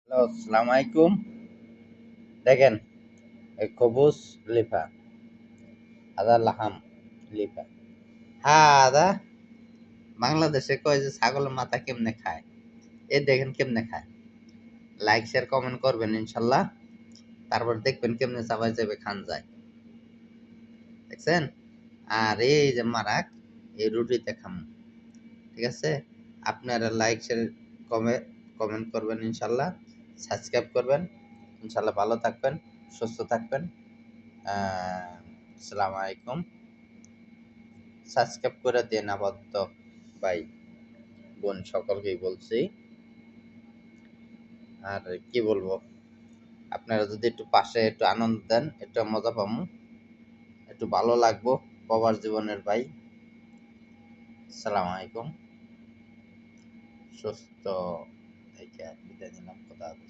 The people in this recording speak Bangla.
হ্যালো, আসসালামু আলাইকুম। দেখেন, এই কবুজ লিফা, আদা লাহাম লিফা। হ্যাঁ, আদা বাংলাদেশে কয় যে ছাগলের মাথা কেমনে খায়? এ দেখেন কেমনে খায়। লাইক, শেয়ার, কমেন্ট করবেন ইনশাল্লাহ। তারপর দেখবেন কেমনে চাবাই যাবে খান যায়। দেখছেন? আর এই যে মারাক, এই রুটিতে খামু। ঠিক আছে? আপনারা লাইক, শেয়ার, কমে কমেন্ট করবেন ইনশাল্লাহ। সাবস্ক্রাইব করবেন। ইনশাল্লাহ ভালো থাকবেন, সুস্থ থাকবেন। আসসালামু আলাইকুম। সাবস্ক্রাইব করে দেন আপাতত ভাই বোন সকলকেই বলছি। আর কি বলবো, আপনারা যদি একটু পাশে একটু আনন্দ দেন, একটু মজা পামু, একটু ভালো লাগবো প্রবাস জীবনের ভাই। আসসালামু আলাইকুম। সুস্থ থেকে বিদায় নিলাম। খোদা হাফেজ।